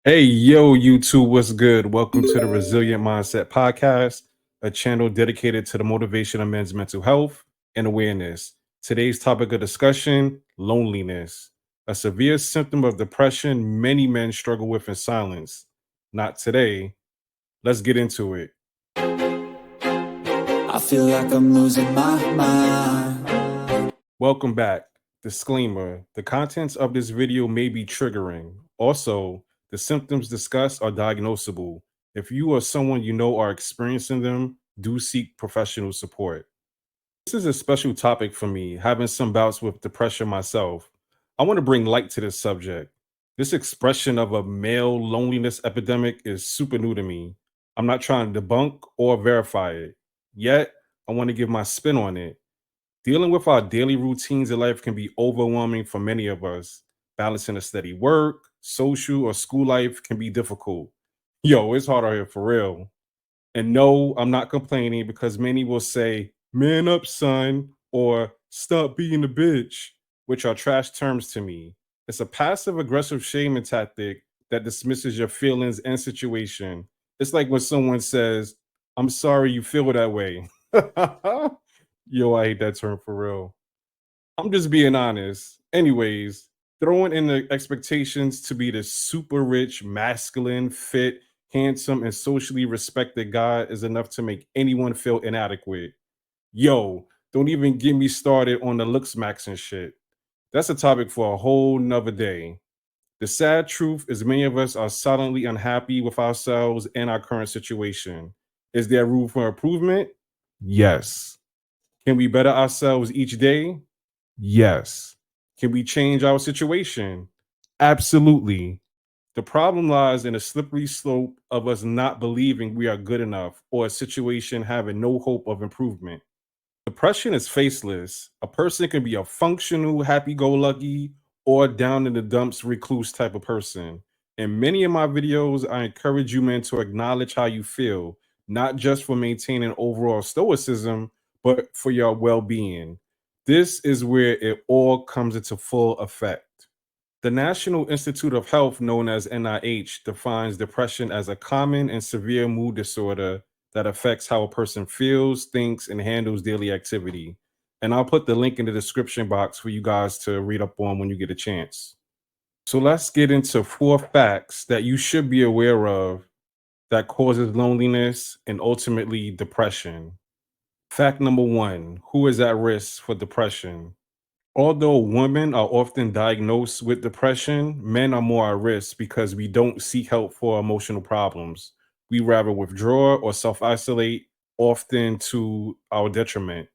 Hey, yo, YouTube, what's good? Welcome to the Resilient Mindset Podcast, a channel dedicated to the motivation of men's mental health and awareness. Today's topic of discussion: loneliness, a severe symptom of depression many men struggle with in silence. Not today. Let's get into it. I feel like I'm losing my mind. Welcome back. Disclaimer: the contents of this video may be triggering. Also, the symptoms discussed are diagnosable. If you or someone you know are experiencing them, do seek professional support. This is a special topic for me, having some bouts with depression myself. I want to bring light to this subject. This expression of a male loneliness epidemic is super new to me. I'm not trying to debunk or verify it. Yet, I want to give my spin on it. Dealing with our daily routines in life can be overwhelming for many of us. Balancing a steady work, social, or school life can be difficult. Yo, it's hard out here for real. And no, I'm not complaining because many will say, man up, son, or stop being a bitch, which are trash terms to me. It's a passive aggressive shaming tactic that dismisses your feelings and situation. It's like when someone says, I'm sorry you feel that way. Yo, I hate that term for real. I'm just being honest. Anyways, throwing in the expectations to be the super rich, masculine, fit, handsome, and socially respected guy is enough to make anyone feel inadequate. Yo, don't even get me started on the looks max and shit. That's a topic for a whole nother day. The sad truth is many of us are silently unhappy with ourselves and our current situation. Is there room for improvement? Yes. Can we better ourselves each day? Yes. Can we change our situation? Absolutely. The problem lies in a slippery slope of us not believing we are good enough or a situation having no hope of improvement. Depression is faceless. A person can be a functional, happy go lucky, or down in the dumps recluse type of person. In many of my videos, I encourage you men to acknowledge how you feel, not just for maintaining overall stoicism, but for your well being. This is where it all comes into full effect. The National Institute of Health, known as NIH, defines depression as a common and severe mood disorder that affects how a person feels, thinks, and handles daily activity. And I'll put the link in the description box for you guys to read up on when you get a chance. So let's get into 4 facts that you should be aware of that causes loneliness and ultimately depression. Fact number 1: who is at risk for depression? Although women are often diagnosed with depression, men are more at risk because we don't seek help for emotional problems. We rather withdraw or self isolate, often to our detriment.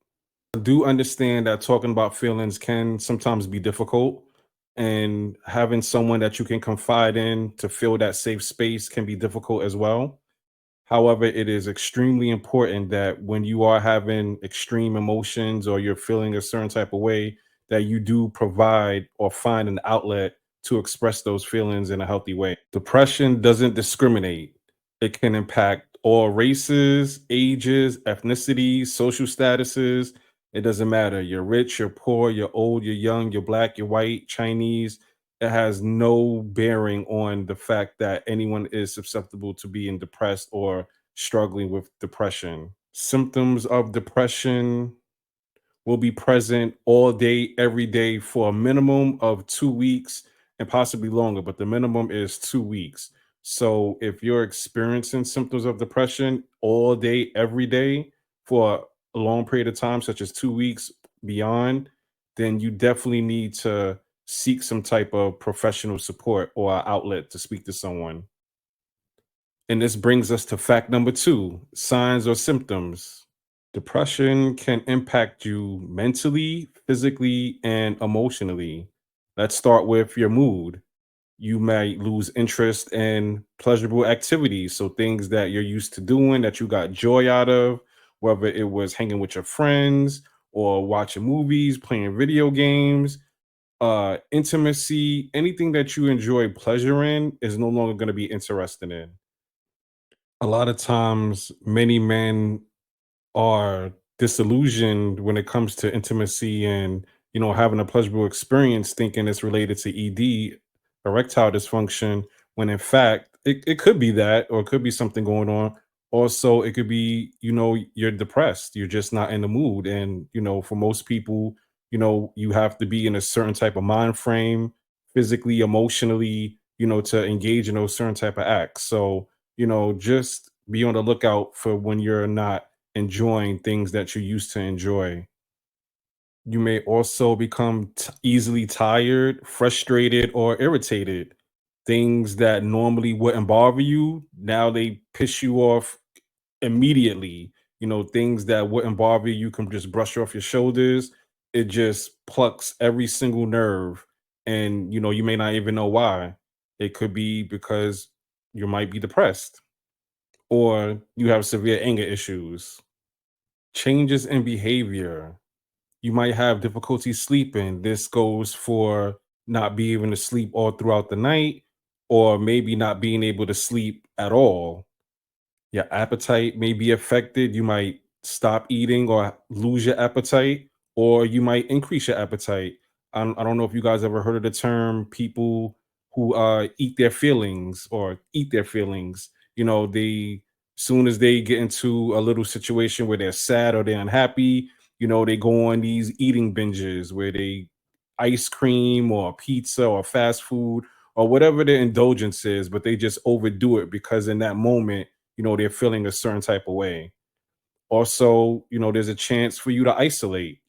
I do understand that talking about feelings can sometimes be difficult, and having someone that you can confide in to fill that safe space can be difficult as well. However, it is extremely important that when you are having extreme emotions or you're feeling a certain type of way, that you do provide or find an outlet to express those feelings in a healthy way. Depression doesn't discriminate. It can impact all races, ages, ethnicities, social statuses. It doesn't matter. You're rich, you're poor, you're old, you're young, you're black, you're white, Chinese. It has no bearing on the fact that anyone is susceptible to being depressed or struggling with depression. Symptoms of depression will be present all day, every day for a minimum of 2 weeks and possibly longer, but the minimum is 2 weeks. So if you're experiencing symptoms of depression all day, every day for a long period of time, such as 2 weeks beyond, then you definitely need to seek some type of professional support or outlet to speak to someone. And this brings us to fact number 2: signs or symptoms. Depression can impact you mentally, physically, and emotionally. Let's start with your mood. You might lose interest in pleasurable activities. So, things that you're used to doing that you got joy out of, whether it was hanging with your friends or watching movies, playing video games, intimacy, anything that you enjoy pleasure in is no longer going to be interested in. A lot of times, many men are disillusioned when it comes to intimacy and having a pleasurable experience, thinking it's related to ED, erectile dysfunction, when in fact it could be that, or it could be something going on. Also, it could be, you're depressed, you're just not in the mood. And for most people, you have to be in a certain type of mind frame, physically, emotionally, to engage in those certain type of acts. So just be on the lookout for when you're not enjoying things that you used to enjoy. You may also become easily tired, frustrated, or irritated. Things that normally wouldn't bother you, now they piss you off immediately. Things that wouldn't bother you, you can just brush off your shoulders. It just plucks every single nerve. And, you may not even know why. It could be because you might be depressed or you have severe anger issues. Changes in behavior. You might have difficulty sleeping. This goes for not being able to sleep all throughout the night, or maybe not being able to sleep at all. Your appetite may be affected. You might stop eating or lose your appetite, or you might increase your appetite. I don't know if you guys ever heard of the term people who eat their feelings or eat their feelings. They, soon as they get into a little situation where they're sad or they're unhappy, they go on these eating binges where they ice cream or pizza or fast food or whatever their indulgence is, but they just overdo it because in that moment they're feeling a certain type of way. Also, there's a chance for you to isolate,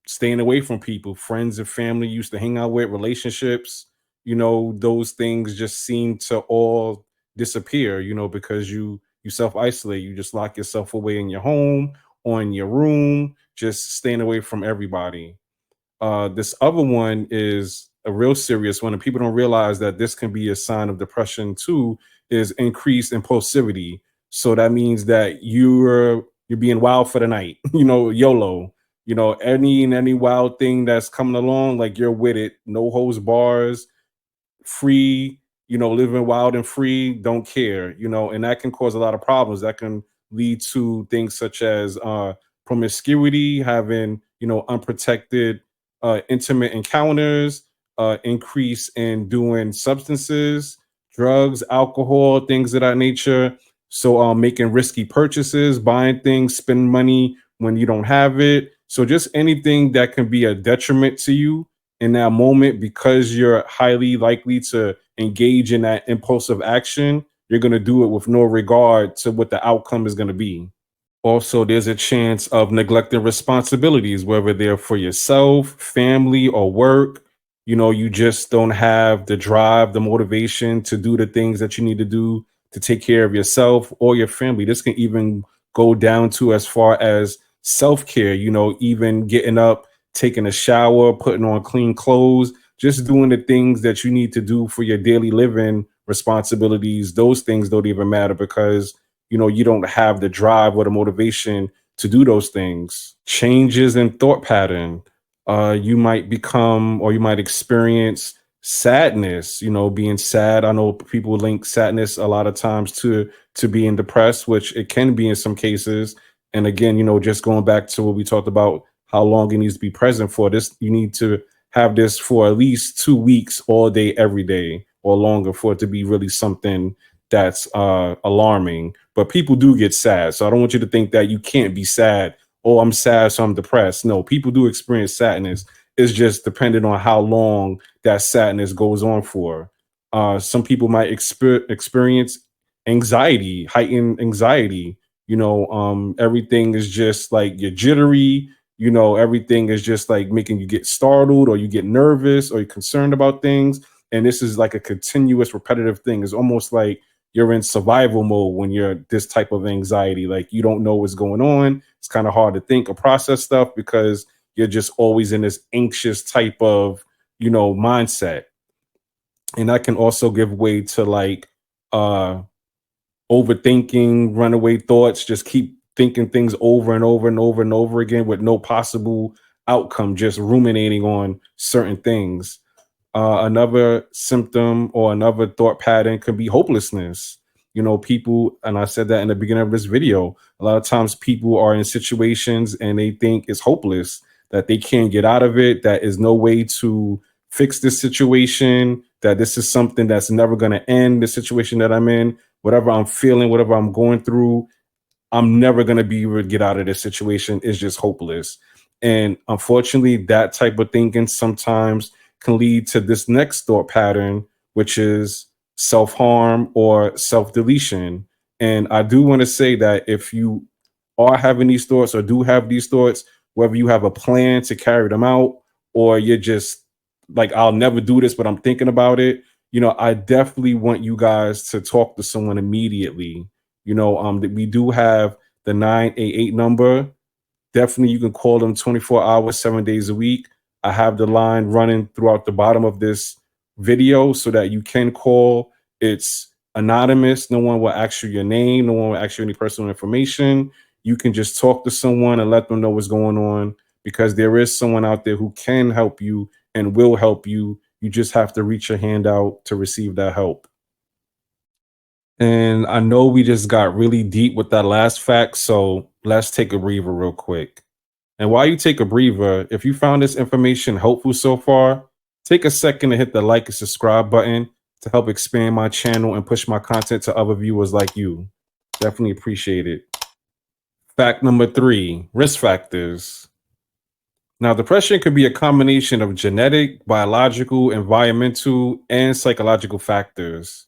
staying away from people, friends and family you used to hang out with, relationships, those things just seem to all disappear, because you self-isolate, you just lock yourself away in your home or in your room, just staying away from everybody. This other one is a real serious one, and people don't realize that this can be a sign of depression too. Is increased impulsivity. So that means that you're being wild for the night. YOLO. Any wild thing that's coming along, like you're with it. No holds bars, free, living wild and free, don't care, and that can cause a lot of problems. That can lead to things such as promiscuity, having, unprotected, intimate encounters, increase in doing substances, drugs, alcohol, things of that nature. So, making risky purchases, buying things, spending money when you don't have it. So, just anything that can be a detriment to you in that moment, because you're highly likely to engage in that impulsive action, you're going to do it with no regard to what the outcome is going to be. Also, there's a chance of neglecting responsibilities, whether they're for yourself, family, or work. You just don't have the drive, the motivation to do the things that you need to do to take care of yourself or your family. This can even go down to as far as self care, even getting up, taking a shower, putting on clean clothes, just doing the things that you need to do for your daily living responsibilities. Those things don't even matter because you don't have the drive or the motivation to do those things. Changes in thought pattern. You might become, or you might experience sadness. Being sad, I know people link sadness a lot of times to being depressed, which it can be in some cases. And again, just going back to what we talked about, how long it needs to be present for this, you need to have this for at least 2 weeks, all day every day or longer, for it to be really something that's alarming. But people do get sad, so I don't want you to think that you can't be sad. Oh, I'm sad, so I'm depressed. No, people do experience sadness. It's just dependent on how long that sadness goes on for. Some people might experience anxiety, heightened anxiety. Everything is just like you're jittery. Everything is just like making you get startled, or you get nervous, or you're concerned about things. And this is like a continuous repetitive thing. It's almost like you're in survival mode when you're this type of anxiety. Like you don't know what's going on. It's kind of hard to think or process stuff because you're just always in this anxious type of, mindset. And that can also give way to like uh overthinking, runaway thoughts, just keep thinking things over and over and over and over again with no possible outcome, just ruminating on certain things. Another symptom or another thought pattern could be hopelessness. People, and I said that in the beginning of this video, a lot of times people are in situations and they think it's hopeless, that they can't get out of it, that is no way to fix this situation, that this is something that's never going to end, the situation that I'm in, whatever I'm feeling, whatever I'm going through, I'm never going to be able to get out of this situation. It's just hopeless. And unfortunately, that type of thinking sometimes can lead to this next thought pattern, which is self harm or self deletion. And I do want to say that if you are having these thoughts or do have these thoughts, whether you have a plan to carry them out or you're just like, I'll never do this, but I'm thinking about it, I definitely want you guys to talk to someone immediately. That we do have the 988 number. Definitely, you can call them 24 hours, 7 days a week. I have the line running throughout the bottom of this video so that you can call. It's anonymous. No one will ask you your name. No one will ask you any personal information. You can just talk to someone and let them know what's going on, because there is someone out there who can help you and will help you. You just have to reach your hand out to receive that help. And I know we just got really deep with that last fact, so let's take a breather real quick. And while you take a breather, if you found this information helpful so far, take a second to hit the like and subscribe button to help expand my channel and push my content to other viewers like you. Definitely appreciate it. Fact number 3, risk factors. Now, depression could be a combination of genetic, biological, environmental, and psychological factors.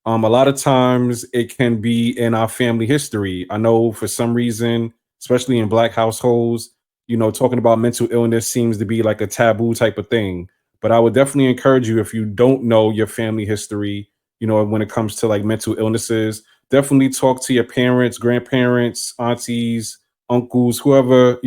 A lot of times it can be in our family history. I know for some reason, especially in Black households, talking about mental illness seems to be like a taboo type of thing. But I would definitely encourage you, if you don't know your family history, when it comes to like mental illnesses, definitely talk to your parents, grandparents, aunties, uncles, whoever,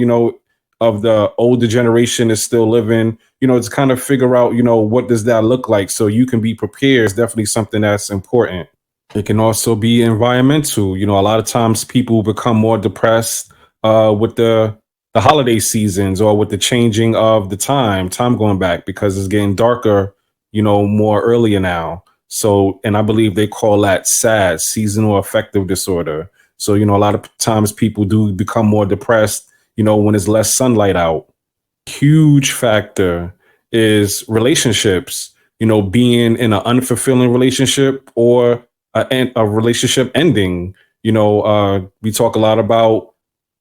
of the older generation is still living, to kind of figure out, what does that look like so you can be prepared is definitely something that's important. It can also be environmental. A lot of times people become more depressed with the holiday seasons or with the changing of the time going back, because it's getting darker, more earlier now. So, and I believe they call that SAD, seasonal affective disorder. So, a lot of times people do become more depressed, when it's less sunlight out. Huge factor is relationships, being in an unfulfilling relationship or a relationship ending. We talk a lot about,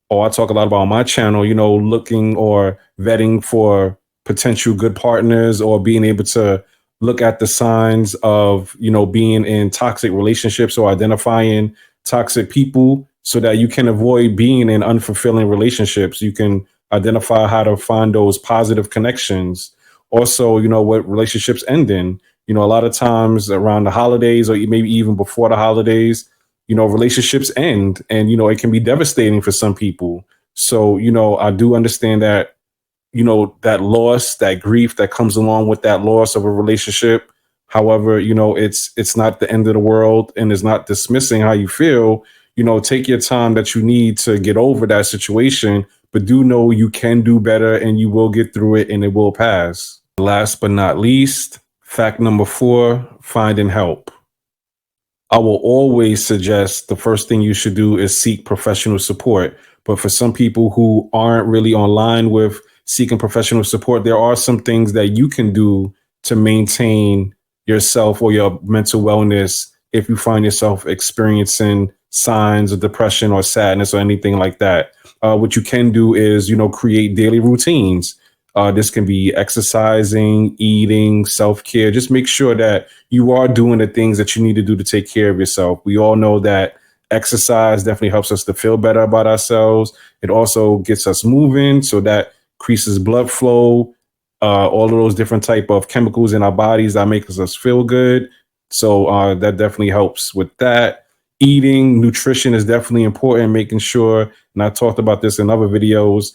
or I talk a lot about on my channel, looking or vetting for potential good partners, or being able to look at the signs of, being in toxic relationships or identifying toxic people so that you can avoid being in unfulfilling relationships. You can identify how to find those positive connections. Also, what relationships end in. A lot of times around the holidays or maybe even before the holidays, relationships end, and, it can be devastating for some people. So, I do understand that, that loss, that grief that comes along with that loss of a relationship. However, it's not the end of the world, and it's not dismissing how you feel. Take your time that you need to get over that situation, but do know you can do better and you will get through it and it will pass. Last but not least, fact number 4, finding help. I will always suggest the first thing you should do is seek professional support. But for some people who aren't really online with seeking professional support, there are some things that you can do to maintain yourself or your mental wellness if you find yourself experiencing signs of depression or sadness or anything like that. What you can do is, create daily routines. This can be exercising, eating, self-care. Just make sure that you are doing the things that you need to do to take care of yourself. We all know that exercise definitely helps us to feel better about ourselves. It also gets us moving, so that increases blood flow, all of those different type of chemicals in our bodies that makes us feel good. So that definitely helps with that. Eating, nutrition is definitely important, making sure, and I talked about this in other videos,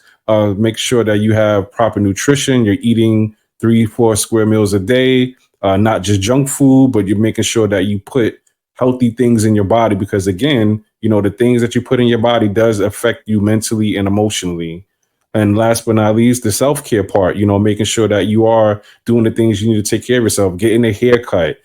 make sure that you have proper nutrition. You're eating 3-4 square meals a day, not just junk food, but you're making sure that you put healthy things in your body, because again, the things that you put in your body does affect you mentally and emotionally. And last but not least, the self-care part, making sure that you are doing the things you need to take care of yourself, getting a haircut,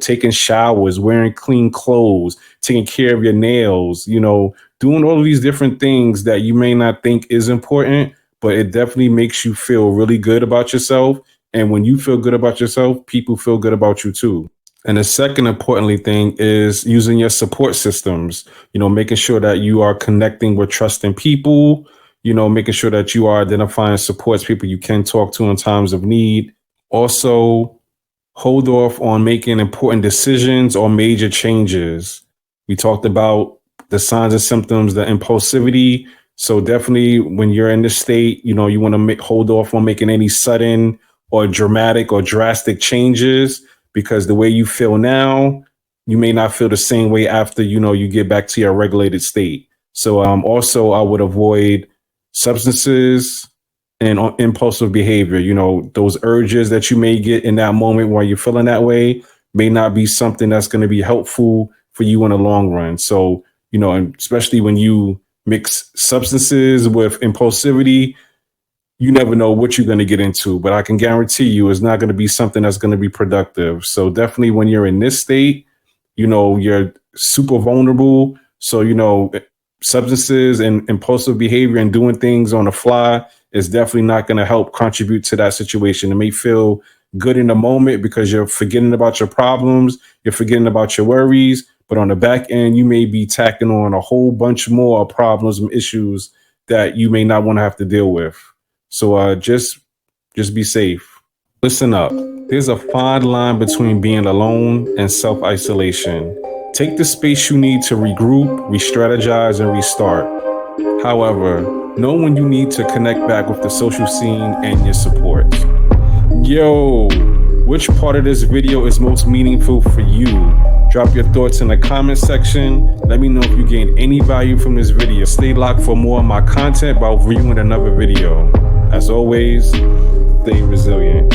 taking showers, wearing clean clothes, taking care of your nails, doing all of these different things that you may not think is important, but it definitely makes you feel really good about yourself And when you feel good about yourself, people feel good about you too. And the second importantly thing is using your support systems, making sure that you are connecting with trusting people, making sure that you are identifying supports people you can talk to in times of need. Also, hold off on making important decisions or major changes. We talked about the signs and symptoms, the impulsivity. So definitely when you're in this state, you want to hold off on making any sudden or dramatic or drastic changes, because the way you feel now, you may not feel the same way after, you get back to your regulated state. So also I would avoid substances and impulsive behavior. Those urges that you may get in that moment while you're feeling that way may not be something that's going to be helpful for you in the long run. So, and especially when you mix substances with impulsivity, you never know what you're going to get into, but I can guarantee you it's not going to be something that's going to be productive. So definitely when you're in this state, you're super vulnerable. So, substances and impulsive behavior and doing things on the fly is definitely not going to help contribute to that situation. It may feel good in the moment because you're forgetting about your problems, you're forgetting about your worries, but on the back end, you may be tacking on a whole bunch more problems and issues that you may not want to have to deal with. So just be safe. Listen up. There's a fine line between being alone and self-isolation. Take the space you need to regroup, re-strategize, and restart. However, know when you need to connect back with the social scene and your support. Yo, which part of this video is most meaningful for you? Drop your thoughts in the comment section. Let me know if you gained any value from this video. Stay locked for more of my content by viewing another video. As always, stay resilient.